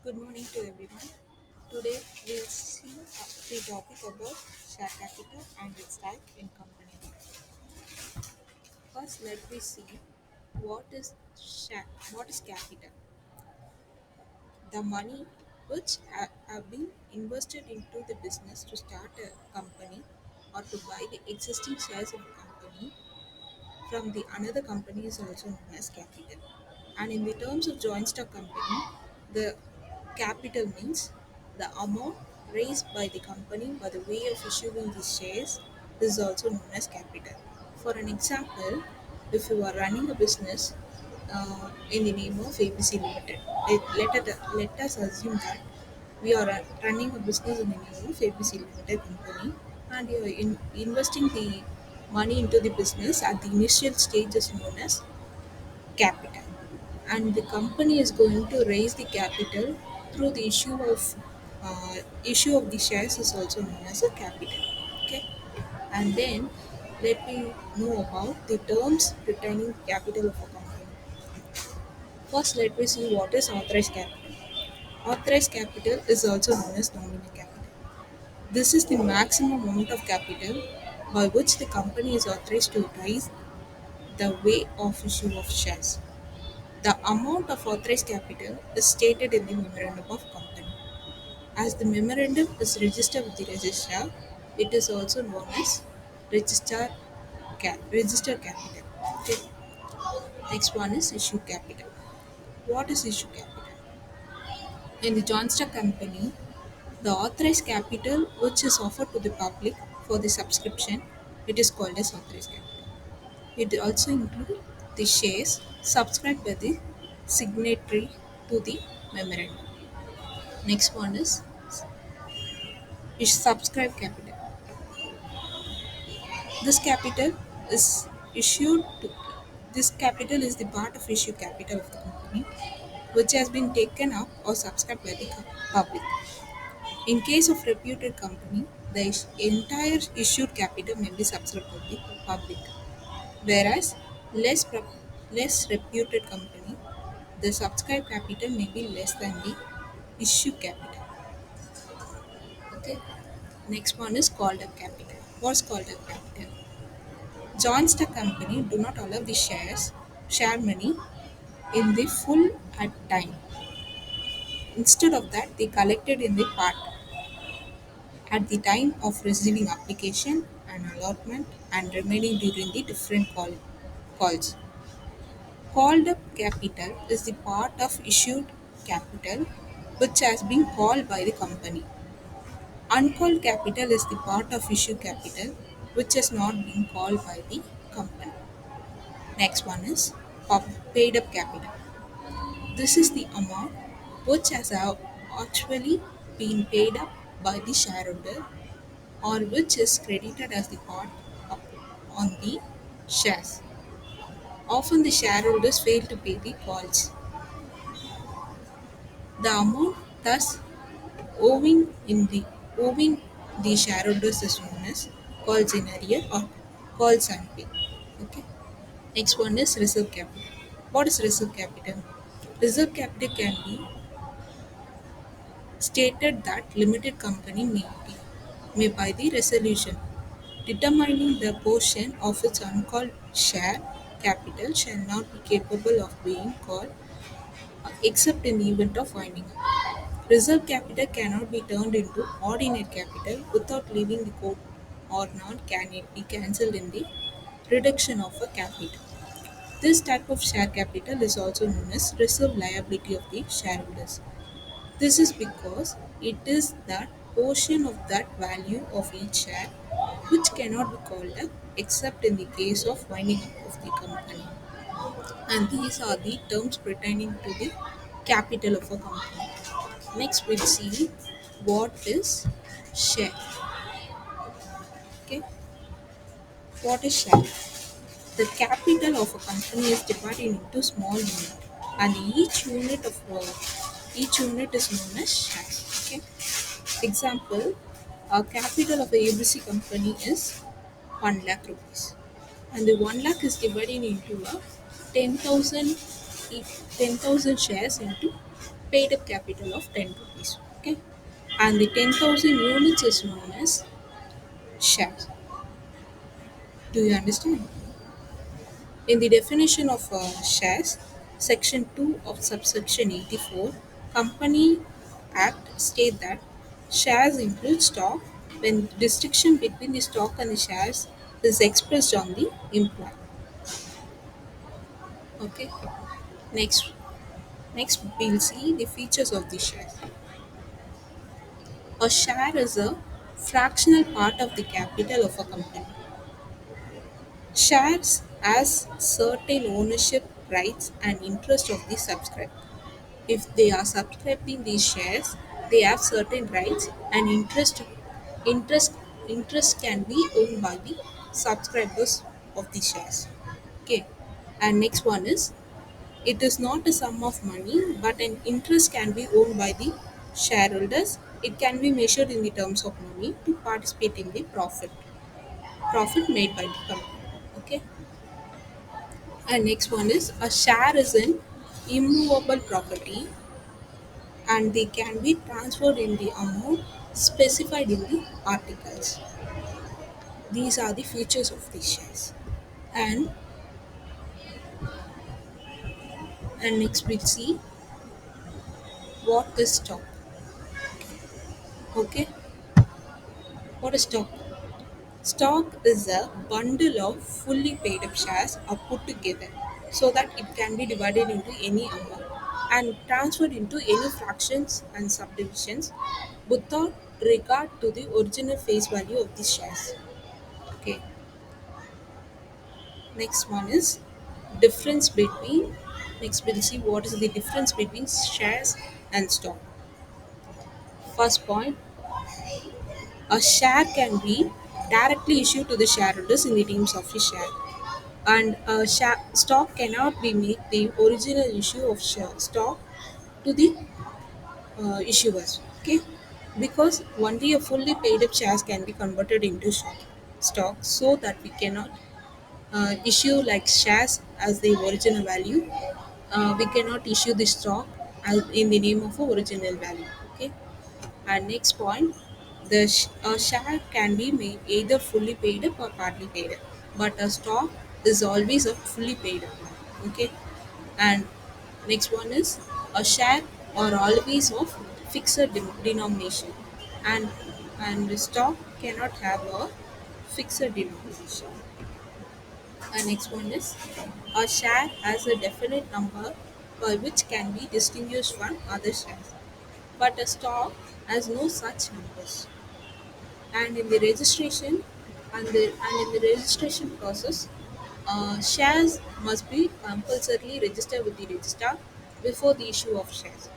Good morning to everyone. Today we'll see the topic about share capital and its type in company. First, let me see what is share. What is capital? The money which have been invested into the business to start a company or to buy the existing shares of a company from the another company is also known as capital. And in the terms of joint stock company, the capital means the amount raised by the company by the way of issuing the shares is also known as capital. For an example, if you are running a business in the name of ABC Limited, let us assume that we are running a business in the name of ABC Limited company and you are investing the money into the business at the initial stage is known as capital, and the company is going to raise the capital through the issue of the shares is also known as a capital. Okay, and then let me know about the terms pertaining capital of a company. First, let me see what is authorized capital. Authorized capital is also known as nominal capital. This is the maximum amount of capital by which the company is authorized to raise the way of issue of shares. The amount of authorized capital is stated in the memorandum of company. As the memorandum is registered with the registrar, it is also known as register capital. Okay. Next one is issue capital. What is issue capital? In the joint stock company, the authorized capital which is offered to the public for the subscription, it is called as authorized capital. It also includes the shares subscribed by the signatory to the memorandum. Next one is subscribe capital. This capital is issued to this capital is the part of issue capital of the company which has been taken up or subscribed by the public. In case of reputed company, the entire issued capital may be subscribed by the public. Whereas less reputed company, the subscribed capital may be less than the issue capital. Okay. Next one is called up capital. What's called up capital? Joint stock company do not allow the share money in the full at time. Instead of that, they collected in the part at the time of receiving application and allotment and remaining during the different calls. Called up capital is the part of issued capital which has been called by the company. Uncalled capital is the part of issue capital which has not been called by the company. Next one is paid up capital. This is the amount which has actually been paid up by the shareholder or which is credited as the part up on the shares. Often the shareholders fail to pay the calls. The amount thus owing the shareholders is known as calls in arrear or calls unpaid. Okay. Next one is reserve capital. What is reserve capital? Reserve capital can be stated that limited company may by the resolution determining the portion of its uncalled share capital shall not be capable of being called except in the event of winding up. Reserve capital cannot be turned into ordinary capital without leaving the court or not can it be cancelled in the reduction of a capital. This type of share capital is also known as reserve liability of the shareholders. This is because it is that portion of that value of each share which cannot be called up except in the case of winding up of the company. And these are the terms pertaining to the capital of a company. Next, we'll see what is share. Okay, what is share? The capital of a company is divided into small units, and each unit is known as share. Okay. Example: a capital of a ABC company is 1 lakh rupees, and the 1 lakh is divided into a 10,000 10,000 shares into paid up capital of 10 rupees. Okay, and the 10,000 units is known as shares. Do you understand? In the definition of shares, section 2 of subsection 84 Company Act state that shares include stock when distinction between the stock and the shares is expressed on the implied. Okay. Next, next we'll see the features of the shares. A share is a fractional part of the capital of a company. Shares as certain ownership rights and interest of the subscriber. If they are subscribing these shares, they have certain rights and interest interest can be owned by the subscribers of the shares. Okay. And next one is it is not a sum of money, but an interest can be owned by the shareholders. It can be measured in the terms of money to participate in the profit made by the company. Okay. And next one is a share is an immovable property and they can be transferred in the amount specified in the articles. These are the features of these shares. And next we'll see what is stock. Okay, what is stock? Stock is a bundle of fully paid up shares are put together so that it can be divided into any amount and transferred into any fractions and subdivisions without regard to the original face value of the shares. Okay, next one is difference between. Next, we'll see what is the difference between shares and stock. First point, a share can be directly issued to the shareholders in the terms of a share, and a stock cannot be made the original issue of stock to the issuers. Okay, because only a fully paid up shares can be converted into stock, so that we cannot issue like shares as the original value. We cannot issue the stock as in the name of a original value. Okay, and next point, a share can be made either fully paid up or partly paid up, but a stock is always a fully paid up one. Okay, and next one is a share are always of fixed denomination, and the stock cannot have a fixed denomination. And next one is a share has a definite number by which can be distinguished from other shares, but a stock has no such numbers. And in the registration and in the registration process, shares must be compulsorily registered with the registrar before the issue of shares.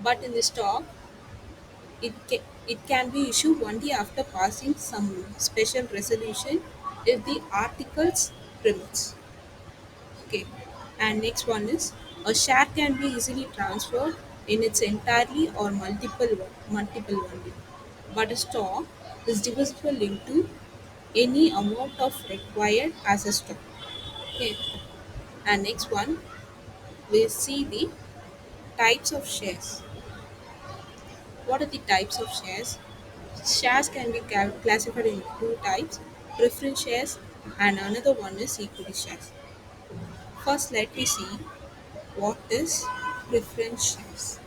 But in the stock, it can be issued only after passing some special resolution if the articles permits. Okay. And next one is a share can be easily transferred in its entirely or multiple only. But a stock is divisible into any amount of required as a stock. Okay. And next one we see the types of shares. What are the types of shares? Shares can be classified in two types: preference shares and another one is equity shares. First, let me see what is preference shares.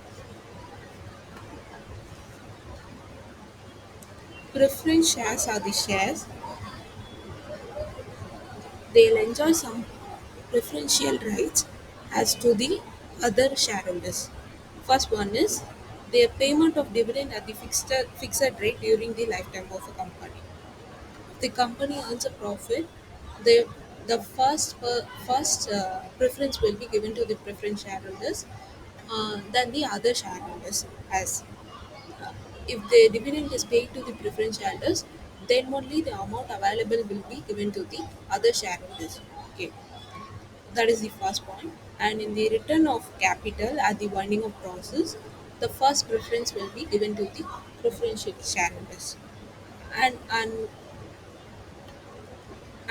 Preference shares are the shares they'll enjoy some preferential rights as to the other shareholders. First one is their payment of dividend at the fixed rate during the lifetime of a company. If the company earns a profit, the first preference will be given to the preference shareholders than the other shareholders. As if the dividend is paid to the preference shareholders, then only the amount available will be given to the other shareholders. Okay, that is the first point. And in the return of capital at the winding of process, the first preference will be given to the preferential shareholders, and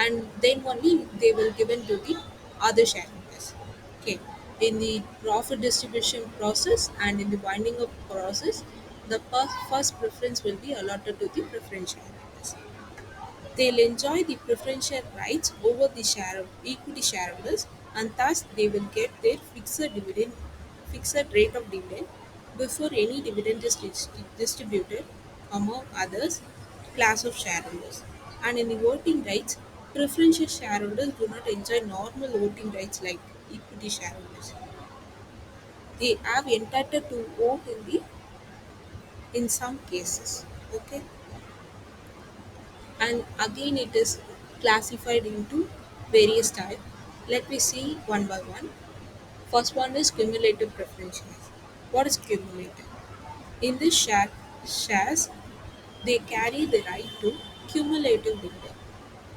and then only they will given to the other shareholders. Okay, In the profit distribution process and in the winding up process, the first preference will be allotted to the preferential shareholders. They'll enjoy the preferential rights over the equity shareholders, and thus they will get their fixed rate of dividend before any dividend is distributed among others class of shareholders. And in the voting rights, preferential shareholders do not enjoy normal voting rights like equity shareholders. They have entitled to vote in some cases. Okay, and again it is classified into various types. Let me see one by one. First one is cumulative preference shares. What is cumulative? In this shares, they carry the right to cumulative dividend.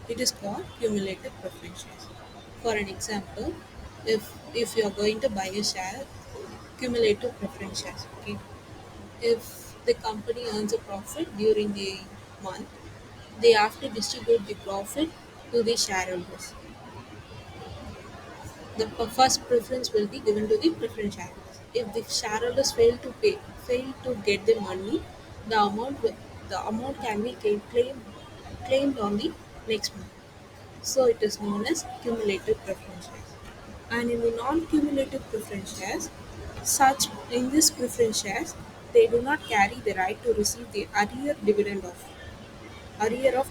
It is called cumulative preference shares. For an example, if you are going to buy a share, cumulative preference shares. Okay, if the company earns a profit during the month, they have to distribute the profit to the shareholders. The first preference will be given to the preference shareholders. If the shareholders fail to get the money, the amount can be claimed on the next month. So it is known as cumulative preference shares. And in the non-cumulative preference shares, such in this preference shares, they do not carry the right to receive the arrear of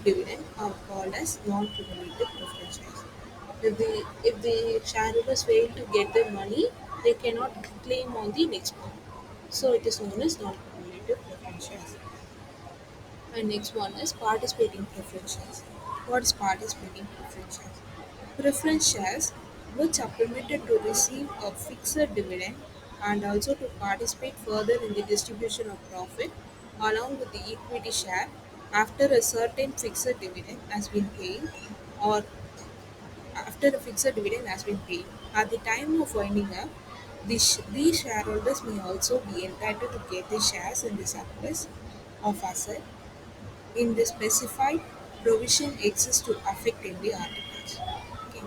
dividend are called as non-cumulative preference shares. If the shareholders fail to get their money, they cannot claim on the next month. So it is known as non-cumulative preference shares. And next one is participating preference shares. What is participating preference shares? Preference shares which are permitted to receive a fixed dividend and also to participate further in the distribution of profit along with the equity share after a certain fixed dividend has been paid or after a fixed dividend has been paid. At the time of winding up, these shareholders may also be entitled to get the shares in the surplus of asset in the specified provision exists to affect in the articles. Okay.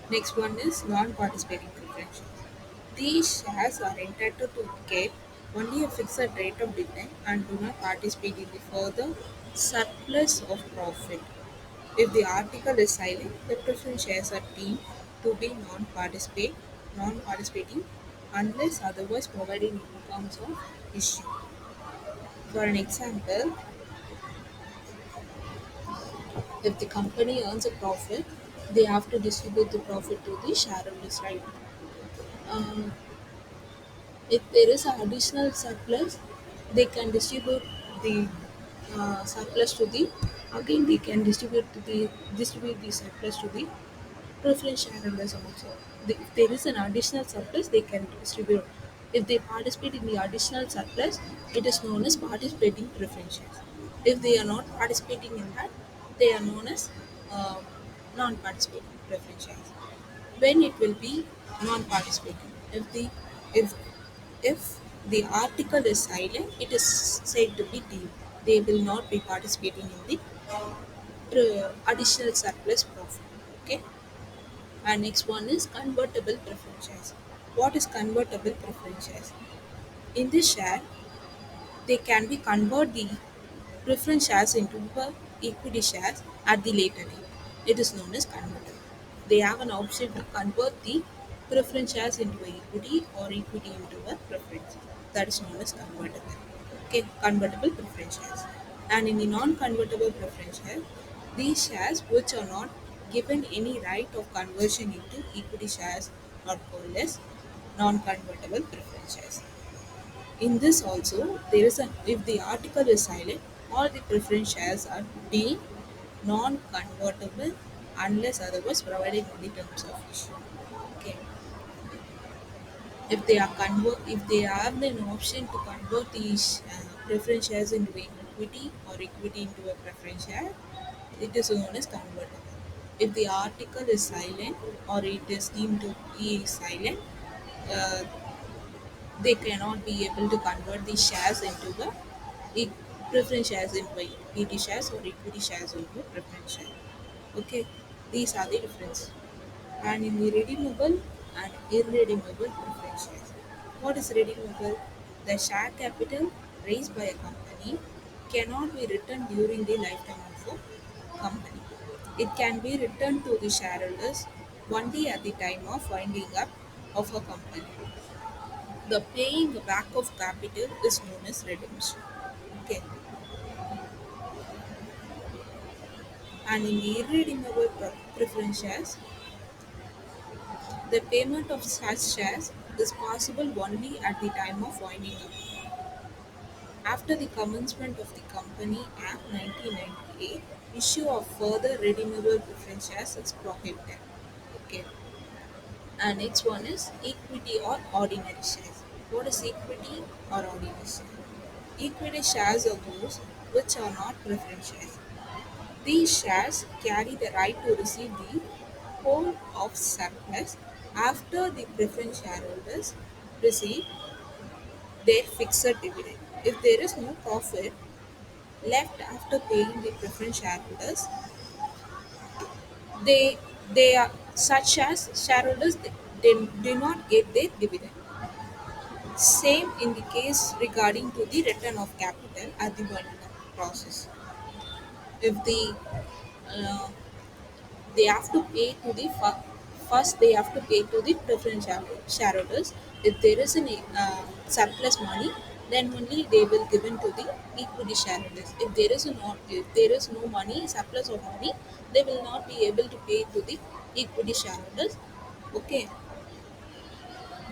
Next one is non-participating preferential. These shares are entitled to get only a fixed rate of dividend and do not participate in the further surplus of profit. If the article is silent, the preference shares are deemed to be non-participating unless otherwise provided in terms of issue. For an example, if the company earns a profit, they have to distribute the profit to the shareholders, right? Um, if there is an additional surplus, they can the surplus to the again they can distribute the surplus to the preference shareholders also. If there is an additional surplus, they can distribute. If they participate in the additional surplus, it is known as participating preference shares. If they are not participating in that, they are known as uh, non-participating preference shares. When it will be non-participating, if if the article is silent, it is said to be deemed they will not be participating in the additional surplus profit. Okay. And next one is convertible preference shares. What is convertible preference shares? In this share, they can be convert the preference shares into equity shares at the later date. It is known as convertible. They have an option to convert the preference shares into a equity or equity into a preference. That is known as convertible. Okay, convertible preference shares. And in the non-convertible preference share, these shares which are not given any right of conversion into equity shares are called as non-convertible preference shares. In this also, there is an if the article is silent, all the preference shares are deemed non-convertible unless otherwise provided in the terms of issue. Okay. If they have an option to convert these preference shares into equity or equity into a preference share, it is known as convertible. If the article is silent or it is deemed to be silent, uh, they cannot be able to convert these shares into the e- preference shares into equity shares or equity shares into preference share. Okay, these are the difference. And in the redeemable and irredeemable preference shares. What is redeemable? The share capital raised by a company cannot be returned during the lifetime of a company. It can be returned to the shareholders only at the time of winding up of a company. The paying back of capital is known as redemption. Okay. And in the irredeemable preference shares, the payment of such shares is possible only at the time of winding up. After the commencement of the Company Act 1998, issue of further redeemable preference shares is prohibited. Okay. And next one is equity or ordinary shares. What is equity or ordinary share? Equity shares are those which are not preference shares. These shares carry the right to receive the whole of surplus after the preference shareholders receive their fixed dividend. If there is no profit left after paying the preference shareholders, they they are such as shareholders they do not get their dividend. Same in the case regarding to the return of capital at the winding up process. If uh, they have to pay to the first they have to pay to the preference shareholders. If there is an surplus money, then only they will given to the equity shareholders. If there is no money surplus of money, they will not be able to pay to the equity shareholders. Okay,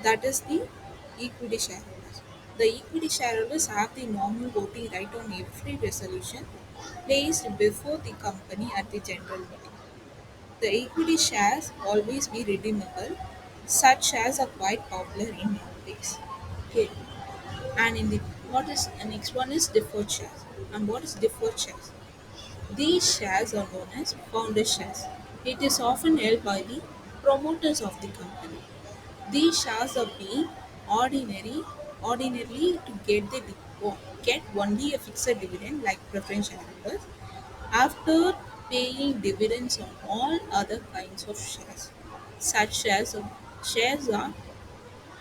that is the equity shareholders. The equity shareholders have the normal voting right on every resolution placed before the company at the general meeting. The equity shares always be redeemable. Such shares are quite popular in nowadays. Okay. And in the what is the next one is deferred shares. And what is deferred shares? These shares are known as founder shares. It is often held by the promoters of the company. These shares are being ordinarily to get only a fixed dividend like preference shareholders after paying dividends on all other kinds of shares. Such shares are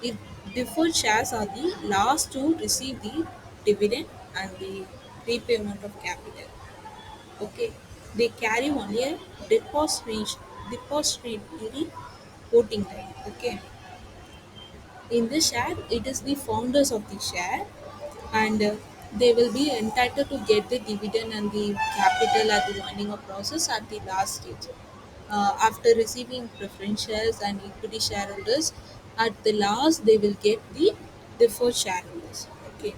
if deferred shares are the last to receive the dividend and the repayment of capital. Okay, they carry only a depository voting right. Okay, in the share, it is the founders of the share, and they will be entitled to get the dividend and the capital at the winding up process at the last stage. After receiving preference shares and equity shareholders, at the last they will get the deferred shareholders. Okay,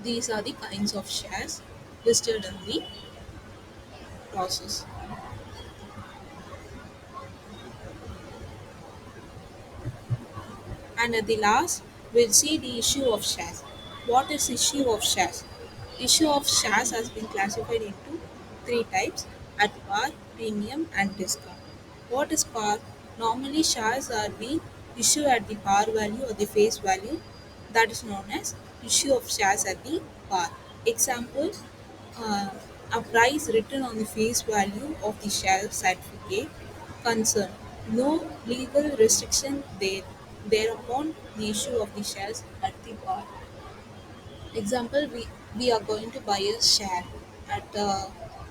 these are the kinds of shares listed in the process. And at the last, we'll see the issue of shares. What is issue of shares? Issue of shares has been classified into three types: at par, premium, and discount. What is par? Normally, shares are being issued at the par value or the face value. That is known as issue of shares at the par. Example: uh, a price written on the face value of the share certificate concern. No legal restriction thereupon the issue of the shares at the bar. Example, we are going to buy a share at the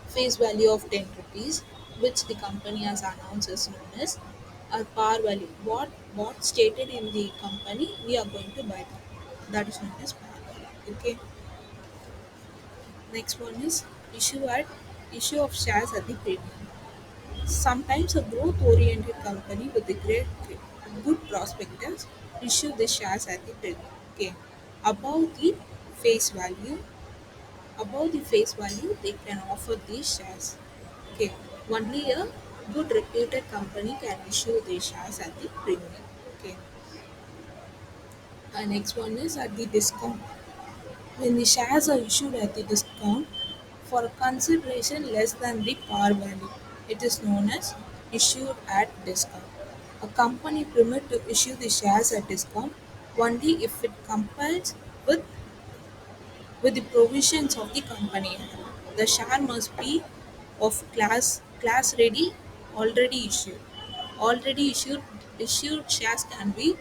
face value of 10 rupees, which the company has announced is known as a par value. What stated in the company we are going to buy that is known as par value. Okay. Next one is issue of shares at the premium. Sometimes a growth-oriented company with a good prospectus issue the shares at the premium. Okay, above the face value, above the face value, they can offer these shares. Okay, only a good reputed company can issue these shares at the premium. Okay, and next one is at the discount. When the shares are issued at the discount for a consideration less than the par value, it is known as issued at discount. A company permit to issue the shares at discount only if it complies with, with the provisions of the company. The share must be of class ready already issued. Already issued shares can be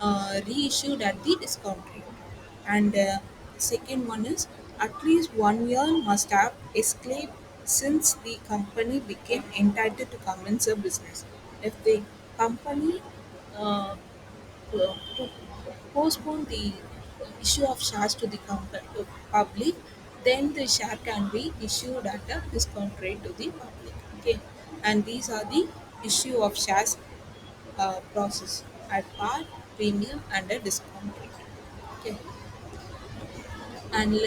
reissued at the discount rate. And second one is at least 1 year must have escaped since the company became entitled to commence a business. If the company to postpone the issue of shares to the public, then the share can be issued at a discount rate to the public. Okay, and these are the issue of shares process at par, premium, and a discount rate. Okay, and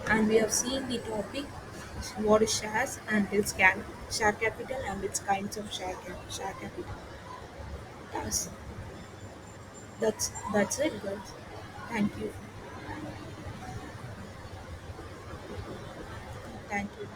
and we have seen the topic what is shares and its share capital and its kinds of share capital. That's that's it, guys. Thank you. Thank you.